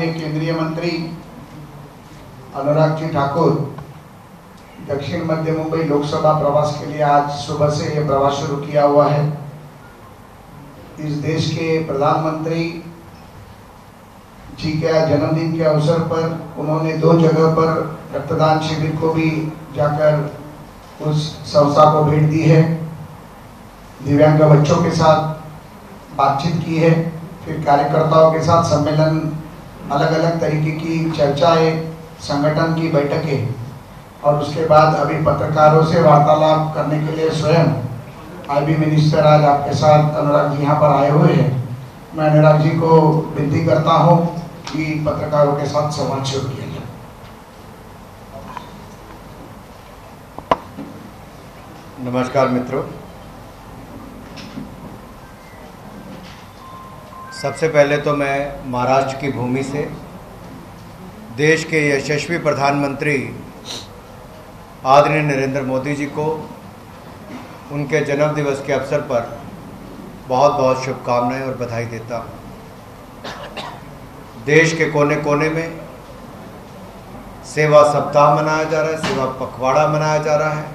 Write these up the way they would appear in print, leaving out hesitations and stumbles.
केंद्रीय मंत्री अनुराग जी ठाकुर दक्षिण मध्य मुंबई लोकसभा प्रवास के लिए आज सुबह से ये प्रवास शुरू किया हुआ है। इस देश के प्रधानमंत्री जी के जन्मदिन के अवसर पर उन्होंने 2 जगह पर रक्तदान शिविर को भी जाकर उस संस्था को भेंट दी है। दिव्यांग बच्चों के साथ बातचीत की है, फिर कार्यकर्ताओं के साथ सम्मेलन, अलग अलग तरीके की चर्चाएं, संगठन की बैठकें, और उसके बाद अभी पत्रकारों से वार्तालाप करने के लिए स्वयं आईबी मिनिस्टर आज आपके साथ अनुराग जी यहाँ पर आए हुए हैं। मैं अनुराग जी को विनती करता हूँ कि पत्रकारों के साथ संवाद शुरू किया जाए। नमस्कार मित्रों, सबसे पहले तो मैं महाराष्ट्र की भूमि से देश के यशस्वी प्रधानमंत्री आदरणीय नरेंद्र मोदी जी को उनके जन्मदिवस के अवसर पर बहुत बहुत शुभकामनाएं और बधाई देता हूं। देश के कोने कोने में सेवा सप्ताह मनाया जा रहा है, सेवा पखवाड़ा मनाया जा रहा है।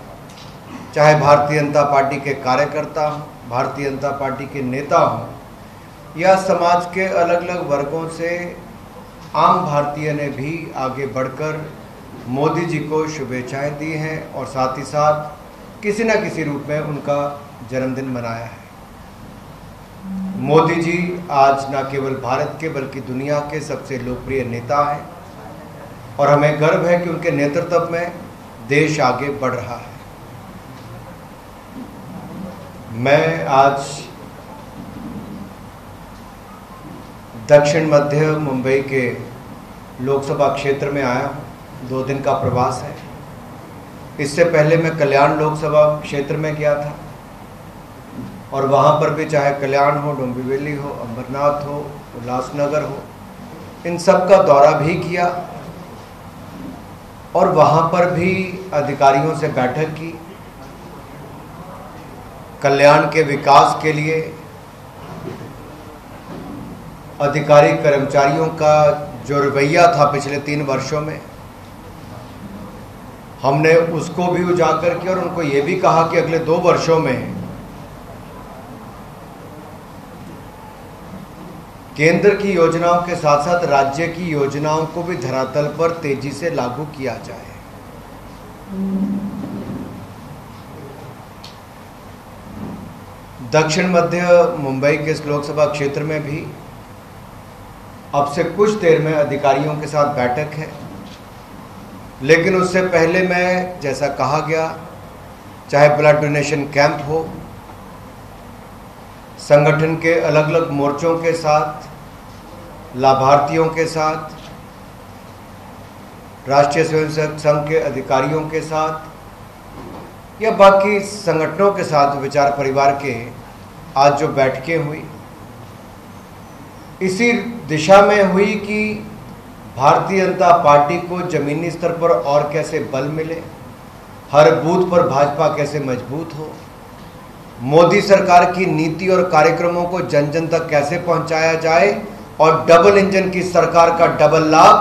चाहे भारतीय जनता पार्टी के कार्यकर्ता हों, भारतीय जनता पार्टी के नेता हों, या समाज के अलग अलग वर्गों से आम भारतीय ने भी आगे बढ़कर मोदी जी को शुभेच्छाएं दी हैं और साथ ही साथ किसी न किसी रूप में उनका जन्मदिन मनाया है। मोदी जी आज न केवल भारत के बल्कि दुनिया के सबसे लोकप्रिय नेता हैं और हमें गर्व है कि उनके नेतृत्व में देश आगे बढ़ रहा है। मैं आज दक्षिण मध्य मुंबई के लोकसभा क्षेत्र में आया हूँ। 2 दिन का प्रवास है। इससे पहले मैं कल्याण लोकसभा क्षेत्र में गया था और वहाँ पर भी चाहे कल्याण हो, डोंबिवली हो, अंबरनाथ हो, उल्लासनगर हो, इन सब का दौरा भी किया और वहाँ पर भी अधिकारियों से बैठक की। कल्याण के विकास के लिए अधिकारी कर्मचारियों का जो रवैया था पिछले 3 वर्षों में, हमने उसको भी उजागर किया और उनको ये भी कहा कि अगले 2 वर्षों में केंद्र की योजनाओं के साथ साथ राज्य की योजनाओं को भी धरातल पर तेजी से लागू किया जाए। दक्षिण मध्य मुंबई के इस लोकसभा क्षेत्र में भी अब से कुछ देर में अधिकारियों के साथ बैठक है, लेकिन उससे पहले मैं, जैसा कहा गया, चाहे ब्लड डोनेशन कैंप हो, संगठन के अलग अलग मोर्चों के साथ, लाभार्थियों के साथ, राष्ट्रीय स्वयंसेवक संघ के अधिकारियों के साथ या बाकी संगठनों के साथ, विचार परिवार के आज जो बैठकें हुई, इसी दिशा में हुई कि भारतीय जनता पार्टी को जमीनी स्तर पर और कैसे बल मिले, हर बूथ पर भाजपा कैसे मजबूत हो, मोदी सरकार की नीति और कार्यक्रमों को जन जन तक कैसे पहुंचाया जाए और डबल इंजन की सरकार का डबल लाभ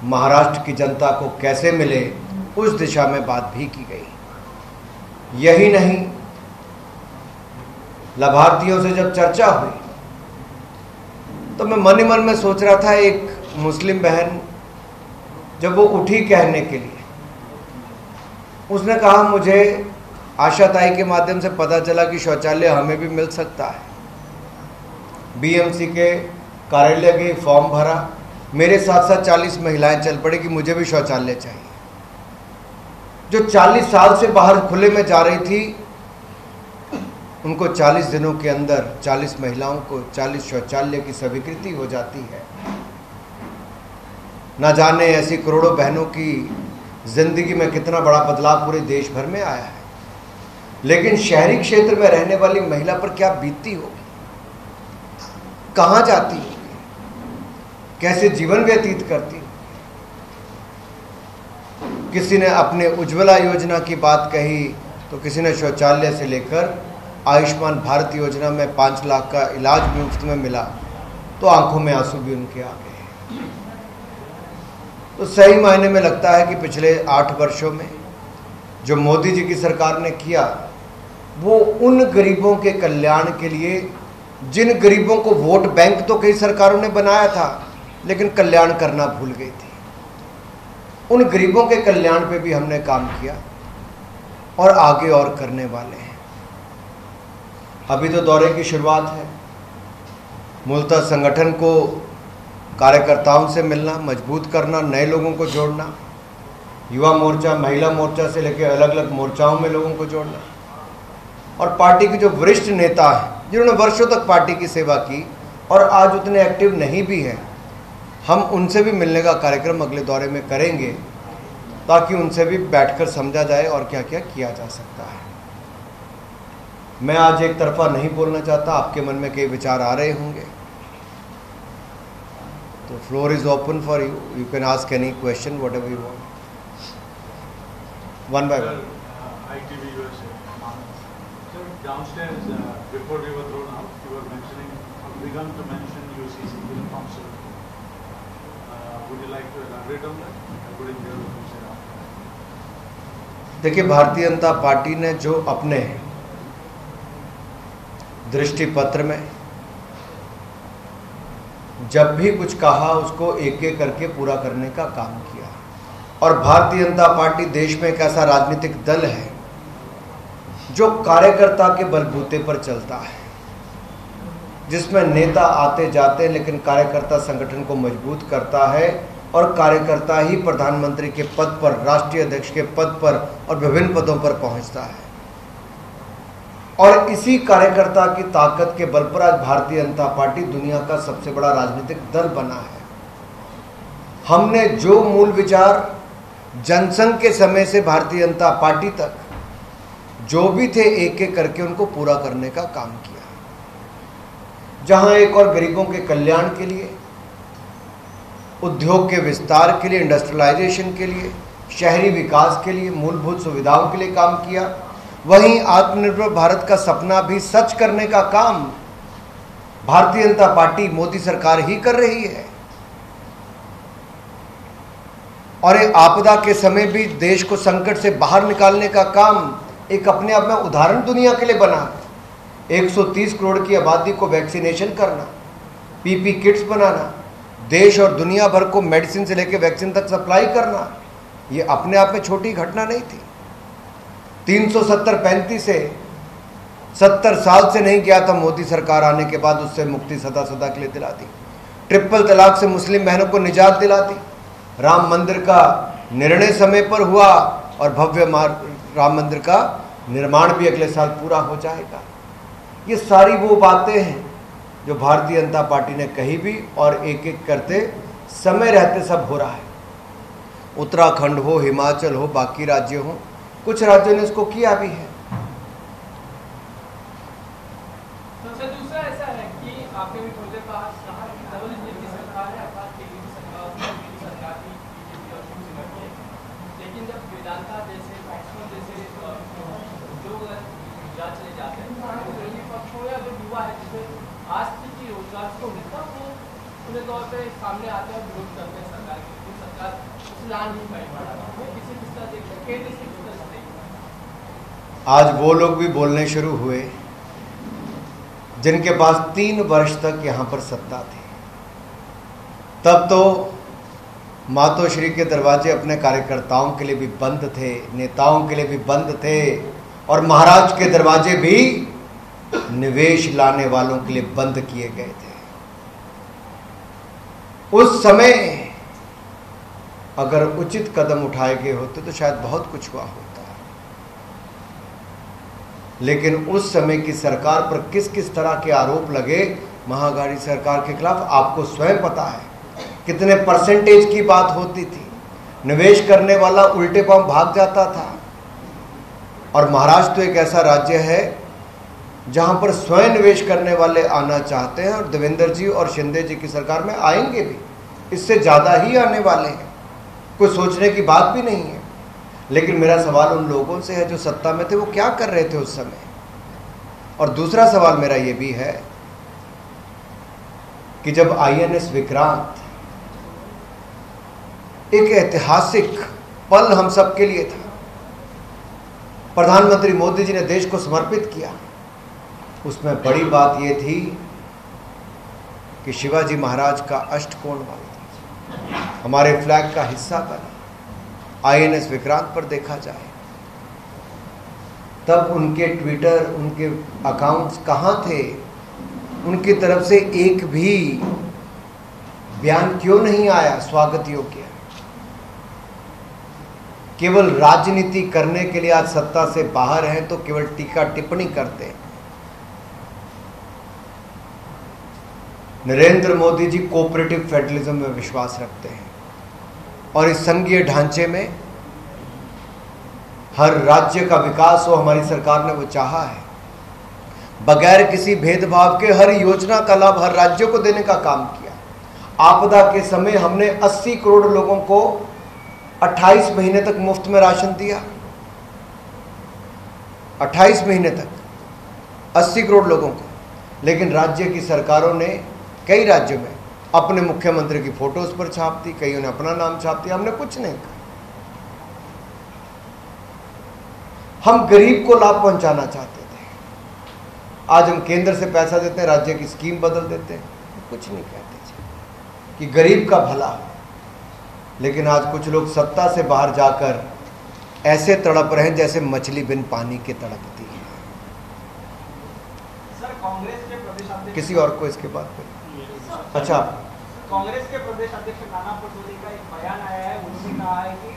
महाराष्ट्र की जनता को कैसे मिले, उस दिशा में बात भी की गई। यही नहीं, लाभार्थियों से जब चर्चा हुई तो मैं मन ही मन में सोच रहा था, एक मुस्लिम बहन जब वो उठी कहने के लिए, उसने कहा मुझे आशाताई के माध्यम से पता चला कि शौचालय हमें भी मिल सकता है। बीएमसी के कार्यालय गई, फॉर्म भरा, मेरे साथ साथ 40 महिलाएं चल पड़ी कि मुझे भी शौचालय चाहिए। जो 40 साल से बाहर खुले में जा रही थी, उनको 40 दिनों के अंदर 40 महिलाओं को 40 शौचालय की स्वीकृति हो जाती है। न जाने ऐसी करोड़ों बहनों की जिंदगी में कितना बड़ा बदलाव पूरे देश भर में आया है। लेकिन शहरी क्षेत्र में रहने वाली महिला पर क्या बीतती होगी, कहाँ जाती होगी, कैसे जीवन व्यतीत करती होगी। किसी ने अपने उज्ज्वला योजना की बात कही तो किसी ने शौचालय से लेकर आयुष्मान भारत योजना में 5 लाख का इलाज भी मुफ्त में मिला तो आंखों में आंसू भी उनके आ गए। तो सही मायने में लगता है कि पिछले 8 वर्षों में जो मोदी जी की सरकार ने किया वो उन गरीबों के कल्याण के लिए, जिन गरीबों को वोट बैंक तो कई सरकारों ने बनाया था लेकिन कल्याण करना भूल गई थी, उन गरीबों के कल्याण पे भी हमने काम किया और आगे और करने वाले हैं। अभी तो दौरे की शुरुआत है। मूलतः संगठन को कार्यकर्ताओं से मिलना, मजबूत करना, नए लोगों को जोड़ना, युवा मोर्चा, महिला मोर्चा से लेकर अलग अलग मोर्चाओं में लोगों को जोड़ना, और पार्टी के जो वरिष्ठ नेता हैं जिन्होंने वर्षों तक पार्टी की सेवा की और आज उतने एक्टिव नहीं भी हैं, हम उनसे भी मिलने का कार्यक्रम अगले दौरे में करेंगे ताकि उनसे भी बैठकर समझा जाए और क्या क्या किया जा सकता है। मैं आज एक तरफा नहीं बोलना चाहता, आपके मन में कई विचार आ रहे होंगे, तो floor is open for you, you can ask any question what ever you want, one by one. ITV USA. So downstairs, before we were thrown out, you were mentioning, begun to mention UCC, Union Council. Would you like to elaborate on that? I couldn't hear what you said after that. देखिए, Bharatiya Janata party ने जो अपने दृष्टि पत्र में जब भी कुछ कहा उसको एक एक करके पूरा करने का काम किया, और भारतीय जनता पार्टी देश में एक ऐसा राजनीतिक दल है जो कार्यकर्ता के बलबूते पर चलता है, जिसमें नेता आते जाते हैं लेकिन कार्यकर्ता संगठन को मजबूत करता है और कार्यकर्ता ही प्रधानमंत्री के पद पर, राष्ट्रीय अध्यक्ष के पद पर और विभिन्न पदों पर पहुंचता है। और इसी कार्यकर्ता की ताकत के बल पर आज भारतीय जनता पार्टी दुनिया का सबसे बड़ा राजनीतिक दल बना है। हमने जो मूल विचार जनसंघ के समय से भारतीय जनता पार्टी तक जो भी थे एक एक करके उनको पूरा करने का काम किया। जहां एक और गरीबों के कल्याण के लिए, उद्योग के विस्तार के लिए, इंडस्ट्रियलाइजेशन के लिए, शहरी विकास के लिए, मूलभूत सुविधाओं के लिए काम किया, वहीं आत्मनिर्भर भारत का सपना भी सच करने का काम भारतीय जनता पार्टी, मोदी सरकार ही कर रही है। और एक आपदा के समय भी देश को संकट से बाहर निकालने का काम एक अपने आप में उदाहरण दुनिया के लिए बना। 130 करोड़ की आबादी को वैक्सीनेशन करना, पीपी किट्स बनाना, देश और दुनिया भर को मेडिसिन से लेकर वैक्सीन तक सप्लाई करना, ये अपने आप में छोटी घटना नहीं थी। 370-35 से 70 साल से नहीं गया था मोदी सरकार आने के बाद, उससे मुक्ति सदा सदा के लिए दिला दी। ट्रिपल तलाक से मुस्लिम बहनों को निजात दिला दी। राम मंदिर का निर्णय समय पर हुआ और भव्य राम मंदिर का निर्माण भी अगले साल पूरा हो जाएगा। ये सारी वो बातें हैं जो भारतीय जनता पार्टी ने कही भी और एक एक करते समय रहते सब हो रहा है। उत्तराखंड हो, हिमाचल हो, बाकी राज्य हो, कुछ राज्यों ने इसको किया भी है। सबसे दूसरा ऐसा है कि आपने भी थोड़ी देर बाद कहा कि डबल इंजन की सरकार है, अर्थात केंद्र की सरकार की बीजेपी और शिवसेना की, लेकिन जब वेदांता जैसे फैक्शनल जैसे लोग गुजरात चले जाते हैं तो विरोधी पक्ष हो या जो युवा है जिसमें आज तक की रोजगार को मिलता वो पूरे तौर पर सामने आते हैं, विरोध करते हैं सरकार की, लेकिन सरकार उस लान नहीं पाई पड़ा। किसी किस तरह देखते हैं, केंद्र से किस तरह से। आज वो लोग भी बोलने शुरू हुए जिनके पास 3 वर्ष तक यहाँ पर सत्ता थी। तब तो मातोश्री के दरवाजे अपने कार्यकर्ताओं के लिए भी बंद थे, नेताओं के लिए भी बंद थे, और महाराज के दरवाजे भी निवेश लाने वालों के लिए बंद किए गए थे। उस समय अगर उचित कदम उठाए गए होते तो शायद बहुत कुछ हुआ होता। लेकिन उस समय की सरकार पर किस किस तरह के आरोप लगे महागाड़ी सरकार के खिलाफ आपको स्वयं पता है। कितने परसेंटेज की बात होती थी, निवेश करने वाला उल्टे पांव भाग जाता था। और महाराष्ट्र तो एक ऐसा राज्य है जहां पर स्वयं निवेश करने वाले आना चाहते हैं, और देवेंद्र जी और शिंदे जी की सरकार में आएंगे भी, इससे ज़्यादा ही आने वाले हैं, कोई सोचने की बात भी नहीं है। लेकिन मेरा सवाल उन लोगों से है जो सत्ता में थे, वो क्या कर रहे थे उस समय। और दूसरा सवाल मेरा ये भी है कि जब INS विक्रांत एक ऐतिहासिक पल हम सब के लिए था। प्रधानमंत्री मोदी जी ने देश को समर्पित किया। उसमें बड़ी बात यह थी कि शिवाजी महाराज का अष्टकोण वाला हमारे फ्लैग का हिस्सा बना। आईएनएस विक्रांत पर देखा जाए, तब उनके ट्विटर, उनके अकाउंट्स कहाँ थे? उनकी तरफ से एक भी बयान क्यों नहीं आया स्वागत योग्य? केवल राजनीति करने के लिए आज सत्ता से बाहर हैं तो केवल टीका टिप्पणी करते हैं। नरेंद्र मोदी जी कोऑपरेटिव फेडरलिज्म में विश्वास रखते हैं और इस संघीय ढांचे में हर राज्य का विकास हो, हमारी सरकार ने वो चाहा है। बगैर किसी भेदभाव के हर योजना का लाभ हर राज्यों को देने का काम किया। आपदा के समय हमने 80 करोड़ लोगों को 28 महीने तक मुफ्त में राशन दिया। 28 महीने तक 80 करोड़ लोगों को। लेकिन राज्य की सरकारों ने कई राज्यों में अपने मुख्यमंत्री की फोटो उस पर छाप दी, कईयों ने अपना नाम छाप दिया। हमने कुछ नहीं कहा। हम गरीब को लाभ पहुंचाना चाहते थे। आज हम केंद्र से पैसा देते हैं, राज्य की स्कीम बदल देते हैं, कुछ नहीं कहते कि गरीब का भला हो। लेकिन आज कुछ लोग सत्ता से बाहर जाकर ऐसे तड़प रहे हैं जैसे मछली बिन पानी के तड़पती है। सर, कांग्रेस के प्रदेश अध्यक्ष, किसी और को इसके बाद पे? अच्छा, कांग्रेस के प्रदेश अध्यक्ष नाना पटोले का एक बयान आया है। उन्होंने कहा है कि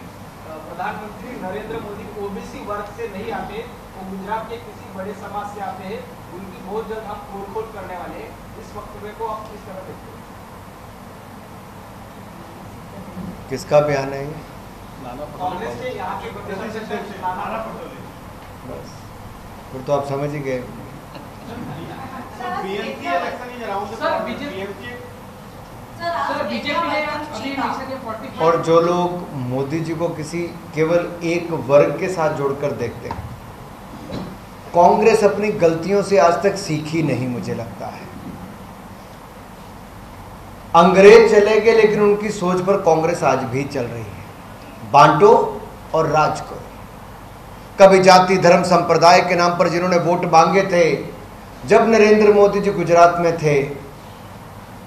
प्रधानमंत्री नरेंद्र मोदी ओबीसी वर्ग से नहीं आते, वो गुजरात के किसी बड़े समाज से आते हैं। उनकी बहुत जल्द हम तोड़फोड़ करने वाले हैं। इस वक्तव्य को आप किस तरह देखते हैं? किसका बयान है ये? कांग्रेस के यहाँ के प्रदेश अध्यक्ष नाना पटोले। बस फिर तो आप समझ ही गए। और जो लोग मोदी जी को किसी केवल एक वर्ग के साथ जोड़कर देखते हैं, कांग्रेस अपनी गलतियों से आज तक सीखी नहीं, मुझे लगता है। अंग्रेज चले गए लेकिन उनकी सोच पर कांग्रेस आज भी चल रही है। बांटो और राज करो। कभी जाति धर्म संप्रदाय के नाम पर जिन्होंने वोट मांगे थे, जब नरेंद्र मोदी जी गुजरात में थे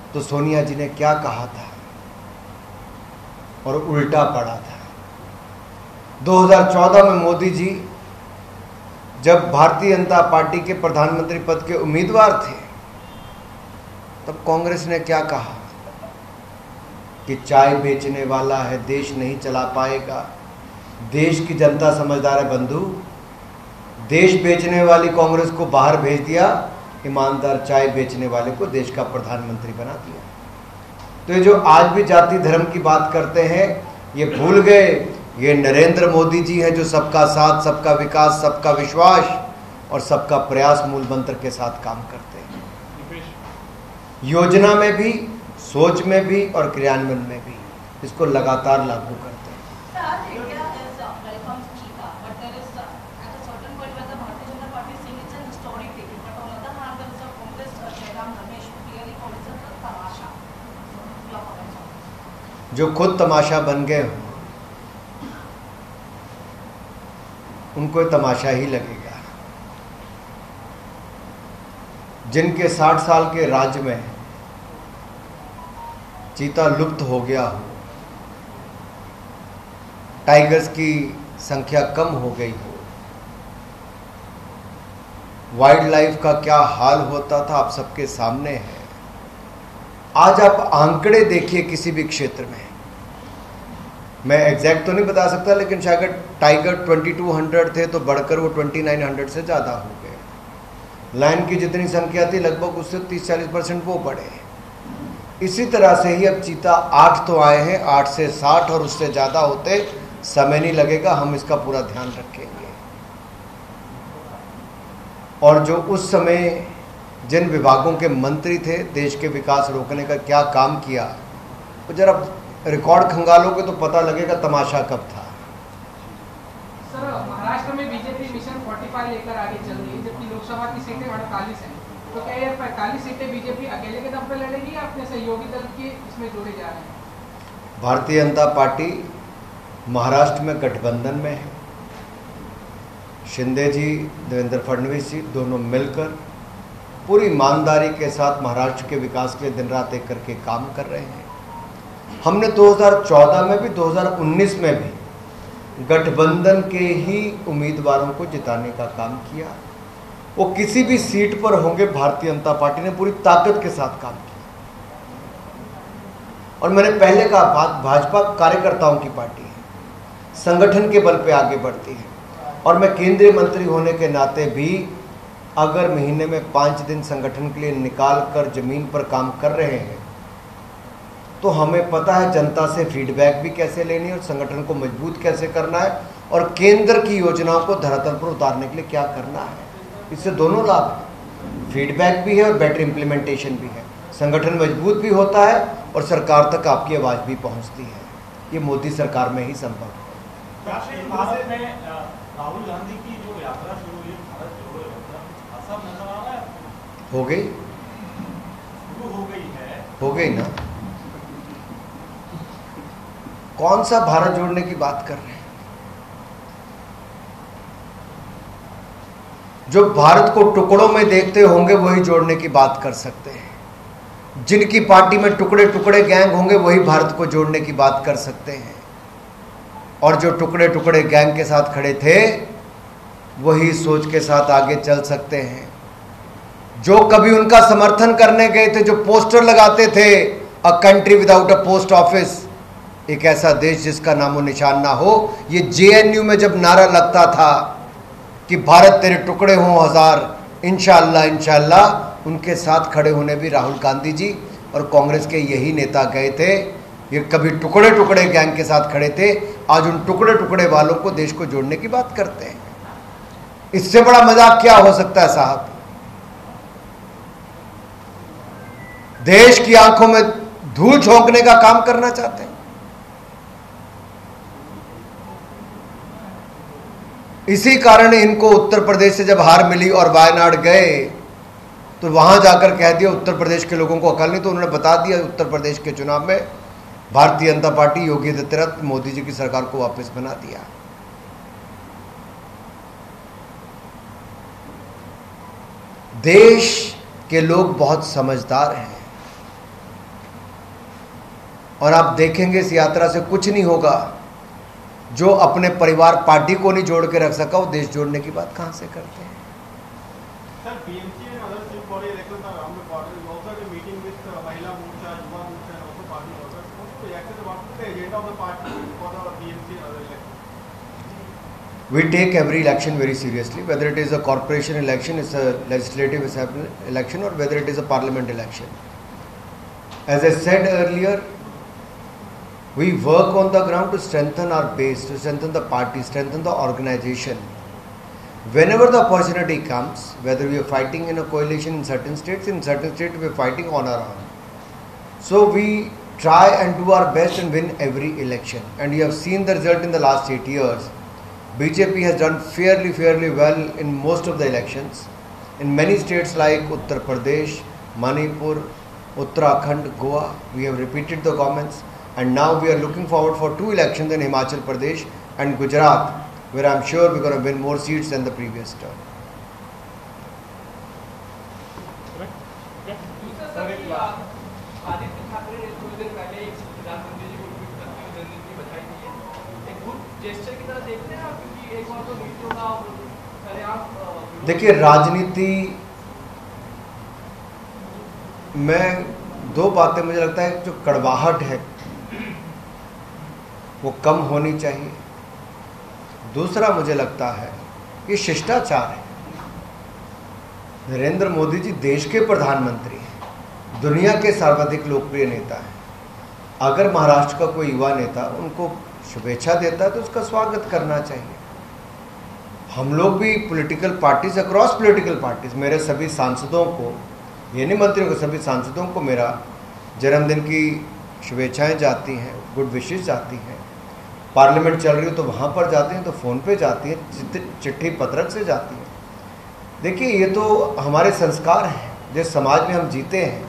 तो सोनिया जी ने क्या कहा था और उल्टा पड़ा था। 2014 में मोदी जी जब भारतीय जनता पार्टी के प्रधानमंत्री पद के उम्मीदवार थे, तब कांग्रेस ने क्या कहा कि चाय बेचने वाला है, देश नहीं चला पाएगा। देश की जनता समझदार है बंधु। देश बेचने वाली कांग्रेस को बाहर भेज दिया, ईमानदार चाय बेचने वाले को देश का प्रधानमंत्री बना दिया। तो ये जो आज भी जाति धर्म की बात करते हैं, ये भूल गए ये नरेंद्र मोदी जी हैं जो सबका साथ, सबका विकास, सबका विश्वास और सबका प्रयास मूल मंत्र के साथ काम करते हैं। योजना में भी, सोच में भी और क्रियान्वयन में भी इसको लगातार लागू करते हैं। जो खुद तमाशा बन गए हों उनको तमाशा ही लगेगा। जिनके 60 साल के राज्य में चीता लुप्त हो गया हो, टाइगर्स की संख्या कम हो गई हो, वाइल्ड लाइफ का क्या हाल होता था आप सबके सामने है। आज आप आंकड़े देखिए किसी भी क्षेत्र में, मैं एग्जैक्ट तो नहीं बता सकता लेकिन शायद टाइगर 2200 थे तो बढ़कर वो 2900 से ज़्यादा हो गए। लायन की जितनी संख्या थी लगभग उससे 30-40% वो बढ़े। इसी तरह से ही अब चीता 8 तो आए हैं, 8 से 60 और उससे ज़्यादा होते समय नहीं लगेगा, हम इसका पूरा ध्यान रखेंगे। और जो उस समय जिन विभागों के मंत्री थे देश के विकास रोकने का क्या काम किया, तो जरा रिकॉर्ड खंगालोगे तो पता लगेगा तमाशा कब था। सर, महाराष्ट्र में बीजेपी मिशन 45 लेकर आगे चल रही है, जबकि लोकसभा की सीटें 48 हैं। तो क्या ये 45 सीटें बीजेपी अकेले के दम पर लड़ेगी या अपने सहयोगी दल के इसमें जोड़े जा रहे हैं? भारतीय जनता पार्टी महाराष्ट्र में गठबंधन में है। शिंदे जी, देवेंद्र फडणवीस जी दोनों मिलकर पूरी ईमानदारी के साथ महाराष्ट्र के विकास के लिए दिन रात एक करके काम कर रहे हैं। हमने 2014 में भी 2019 में भी गठबंधन के ही उम्मीदवारों को जिताने का काम किया। वो किसी भी सीट पर होंगे, भारतीय जनता पार्टी ने पूरी ताकत के साथ काम किया। और मैंने पहले कहा, भाजपा कार्यकर्ताओं की पार्टी है, संगठन के बल पे आगे बढ़ती है। और मैं केंद्रीय मंत्री होने के नाते भी अगर महीने में 5 दिन संगठन के लिए निकाल कर जमीन पर काम कर रहे हैं तो हमें पता है जनता से फीडबैक भी कैसे लेनी है और संगठन को मजबूत कैसे करना है और केंद्र की योजनाओं को धरातल पर उतारने के लिए क्या करना है। इससे दोनों लाभ है, फीडबैक भी है और बेटर इम्प्लीमेंटेशन भी है। संगठन मजबूत भी होता है और सरकार तक आपकी आवाज़ भी पहुंचती है। ये मोदी सरकार में ही संभव है। राहुल गांधी की जो यात्रा शुरू हुई भारत जोड़ो यात्रा, असर नजर आ रहा है? हो गई, शुरू हो गई है, हो गई ना। कौन सा भारत जोड़ने की बात कर रहे हैं? जो भारत को टुकड़ों में देखते होंगे वही जोड़ने की बात कर सकते हैं। जिनकी पार्टी में टुकड़े टुकड़े गैंग होंगे वही भारत को जोड़ने की बात कर सकते हैं। और जो टुकड़े टुकड़े गैंग के साथ खड़े थे वही सोच के साथ आगे चल सकते हैं। जो कभी उनका समर्थन करने गए थे, जो पोस्टर लगाते थे, a country without a post office, एक ऐसा देश जिसका नामो निशान ना हो। ये जेएनयू में जब नारा लगता था कि भारत तेरे टुकड़े हों हजार, इंशाअल्लाह इंशाअल्लाह, उनके साथ खड़े होने भी राहुल गांधी जी और कांग्रेस के यही नेता गए थे। ये कभी टुकड़े टुकड़े गैंग के साथ खड़े थे, आज उन टुकड़े टुकड़े वालों को देश को जोड़ने की बात करते हैं। इससे बड़ा मजाक क्या हो सकता है साहब? देश की आंखों में धूल झोंकने का काम करना चाहते हैं। इसी कारण इनको उत्तर प्रदेश से जब हार मिली और वायनाड गए तो वहां जाकर कह दिया उत्तर प्रदेश के लोगों को अकल नहीं, तो उन्होंने बता दिया उत्तर प्रदेश के चुनाव में भारतीय जनता पार्टी योगी आदित्यनाथ मोदी जी की सरकार को वापस बना दिया। देश के लोग बहुत समझदार हैं और आप देखेंगे इस यात्रा से कुछ नहीं होगा। जो अपने परिवार पार्टी को नहीं जोड़ के रख सका वो देश जोड़ने की बात कहां से करते हैं? Sir, PMC and other state body elections are around the corner. We also had a meeting with Mahila Morcha, Yuva Morcha, and also party workers. What's the reaction about the agenda of the party for the PMC and other elections? We take every election very seriously, whether it is a corporation election, it's a legislative election, or whether it is a parliament election. As I said earlier, we work on the ground to strengthen our base, to strengthen the party, strengthen the organization. Whenever the opportunity comes, whether we are fighting in a coalition in certain states we are fighting on our own. So we try and do our best and win every election. And you have seen the result in the last 8 years. BJP has done fairly well in most of the elections. In many states like Uttar Pradesh, Manipur, Uttarakhand, Goa, we have repeated the governments. And now we are looking forward for 2 elections in Himachal Pradesh and Gujarat, where I am sure we are going to win more seats than the previous term. दूसरा sir, Aditya Thackeray ने थोड़ी देर पहले एक प्रधानमंत्री जी को tweet करते हुए रणनीति बधाई दी है। एक गुड जेस्चर की तरह देखते हैं आप, क्योंकि एक बार तो नीतियों का सरेआम देखिए, राजनीति में 2 बातें मुझे लगता है, जो कड़वाहट है वो कम होनी चाहिए। दूसरा मुझे लगता है कि शिष्टाचार है। नरेंद्र मोदी जी देश के प्रधानमंत्री हैं, दुनिया के सर्वाधिक लोकप्रिय नेता हैं। अगर महाराष्ट्र का कोई युवा नेता उनको शुभेच्छा देता है तो उसका स्वागत करना चाहिए। हम लोग भी political parties, across political parties, मेरे सभी सांसदों को, ये नहीं मंत्रियों को, सभी सांसदों को मेरा जन्मदिन की शुभेच्छाएं जाती हैं, गुड विशेष जाती हैं। पार्लियामेंट चल रही हो तो वहाँ पर जाती हैं, तो फ़ोन पे जाती हैं, चिट्ठी पत्रक से जाती हैं। देखिए, ये तो हमारे संस्कार हैं, जिस समाज में हम जीते हैं।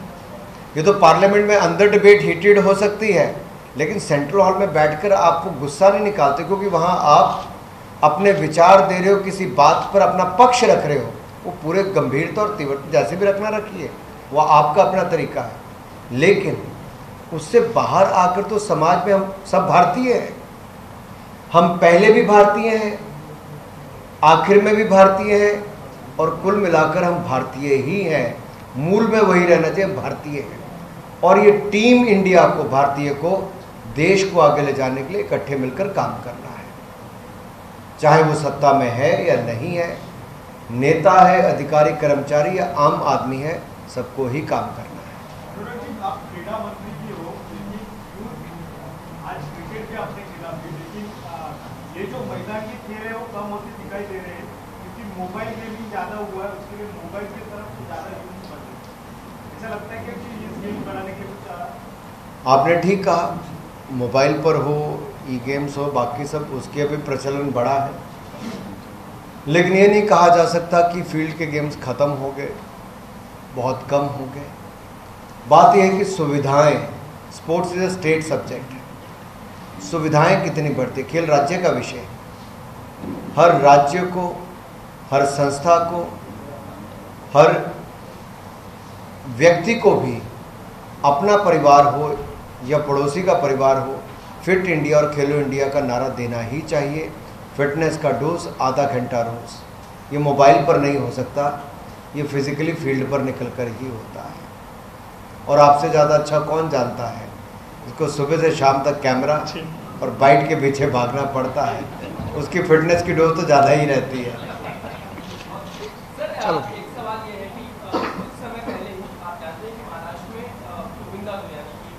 ये तो पार्लियामेंट में अंदर डिबेट हीटेड हो सकती है, लेकिन सेंट्रल हॉल में बैठकर आप वो गुस्सा नहीं निकालते, क्योंकि वहाँ आप अपने विचार दे रहे हो, किसी बात पर अपना पक्ष रख रहे हो, वो पूरे गंभीरता और तीव्रता जैसे भी रखना रखिए, वो आपका अपना तरीका है। लेकिन उससे बाहर आकर तो समाज में हम सब भारतीय हैं, हम पहले भी भारतीय हैं, आखिर में भी भारतीय हैं, और कुल मिलाकर हम भारतीय ही हैं। मूल में वही रहना चाहिए, भारतीय हैं। और ये टीम इंडिया को, भारतीय को, देश को आगे ले जाने के लिए इकट्ठे मिलकर काम करना है, चाहे वो सत्ता में है या नहीं है, नेता है, अधिकारी कर्मचारी या आम आदमी है, सबको ही काम करना है। आप क्रीड़ा मंत्री भी हो, लेकिन आज क्रिकेट के अपने खिलाफ भी, लेकिन ये जो महिला के खेल है वो कम होते दिखाई दे रहे हैं, क्योंकि मोबाइल गेमिंग ज़्यादा हुआ है, उसके लिए मोबाइल की तरफ ज़्यादा यूज बढ़ रहा है। ऐसा लगता है कि इस गेम बढ़ाने के कुछ आपने ठीक कहा, मोबाइल पर हो, ई गेम्स हो, बाकी सब, उसके भी प्रचलन बढ़ा है, लेकिन ये नहीं कहा जा सकता कि फील्ड के गेम्स ख़त्म हो गए, बहुत कम हो गए। बात यह है कि सुविधाएं, sports is a state subject है, सुविधाएं कितनी बढ़ती, खेल राज्य का विषय है। हर राज्य को, हर संस्था को, हर व्यक्ति को भी अपना परिवार हो या पड़ोसी का परिवार हो, फिट इंडिया और खेलो इंडिया का नारा देना ही चाहिए। फिटनेस का डोज आधा घंटा रोज, ये मोबाइल पर नहीं हो सकता, ये फिजिकली फील्ड पर निकल कर ही होता है। और आपसे ज़्यादा अच्छा कौन जानता है, इसको सुबह से शाम तक कैमरा और बाइट के पीछे भागना पड़ता है, उसकी फिटनेस की डोज तो ज़्यादा ही रहती है। चलो, एक सवाल ये है कि कुछ समय पहले ही आप जानते हैं कि महाराष्ट्र में गोविंदा यानी कि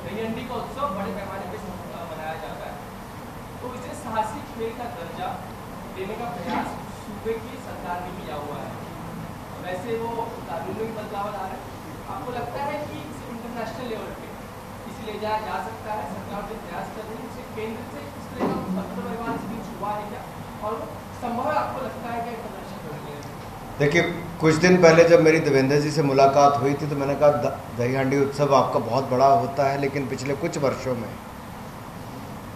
दही हंडी का उत्सव बड़े पैमाने पर मनाया जाता है, तो इसे साहसी खेल का दर्जा देने का प्रयास सूबे की सरकार ने किया हुआ है। वैसे वो कानून में बदलाव आ रहा है, आपको लगता है कि इसे इंटरनेशनल लेवल पे इसे ले जाया जा सकता है? सरकार जो प्रयास कर रही है उसे केंद्र से इस तरह का पत्र व्यवहार इस बीच हुआ है क्या, और संभव है आपको लगता है कि इंटरनेशनल लेवल? देखिए, कुछ दिन पहले जब मेरी देवेंद्र जी से मुलाकात हुई थी तो मैंने कहा दही हांडी उत्सव आपका बहुत बड़ा होता है, लेकिन पिछले कुछ वर्षों में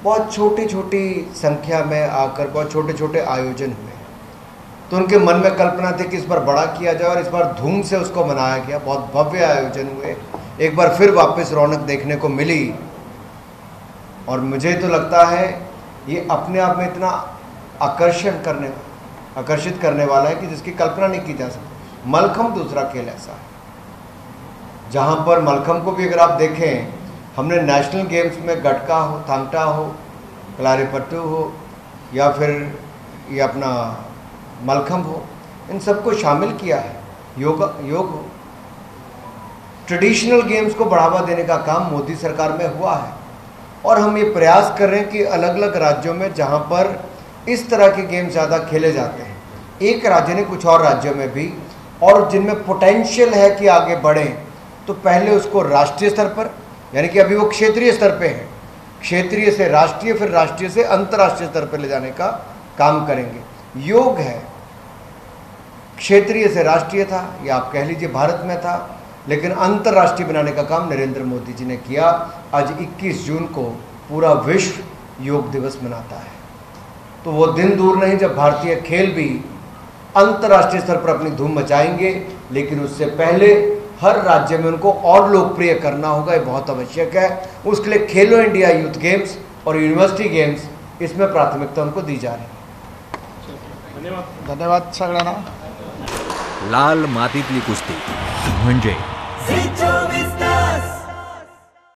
बहुत छोटी छोटी संख्या में आकर बहुत छोटे छोटे आयोजन हुए, तो उनके मन में कल्पना थी कि इस बार बड़ा किया जाए, और इस बार धूम से उसको मनाया गया, बहुत भव्य आयोजन हुए, एक बार फिर वापस रौनक देखने को मिली। और मुझे तो लगता है ये अपने आप में इतना आकर्षित करने वाला है कि जिसकी कल्पना नहीं की जा सकती। मलखम दूसरा खेल ऐसा है जहाँ पर मलखम को भी अगर आप देखें, हमने नेशनल गेम्स में गटका हो, थांगटा हो, कलारीपट्टू हो, या फिर ये अपना मलखम हो, इन सबको शामिल किया है। योग हो, ट्रेडिशनल गेम्स को बढ़ावा देने का काम मोदी सरकार में हुआ है, और हम ये प्रयास कर रहे हैं कि अलग अलग राज्यों में जहाँ पर इस तरह के गेम ज़्यादा खेले जाते हैं, एक राज्य ने कुछ और राज्यों में भी, और जिनमें पोटेंशियल है कि आगे बढ़ें, तो पहले उसको राष्ट्रीय स्तर पर, यानी कि अभी वो क्षेत्रीय स्तर पे है, क्षेत्रीय से राष्ट्रीय, फिर राष्ट्रीय से अंतर्राष्ट्रीय स्तर पर ले जाने का काम करेंगे। योग है, क्षेत्रीय से राष्ट्रीय था, या आप कह लीजिए भारत में था, लेकिन अंतर्राष्ट्रीय बनाने का काम नरेंद्र मोदी जी ने किया। आज 21 जून को पूरा विश्व योग दिवस मनाता है, तो वो दिन दूर नहीं जब भारतीय खेल भी अंतर्राष्ट्रीय स्तर पर अपनी धूम मचाएंगे, लेकिन उससे पहले हर राज्य में उनको और लोकप्रिय करना होगा, ये बहुत आवश्यक है। उसके लिए खेलो इंडिया यूथ गेम्स और यूनिवर्सिटी गेम्स, इसमें प्राथमिकता उनको दी जा रही है। धन्यवाद सगळ्यांना। लाल मातीतली कुस्ती म्हणजे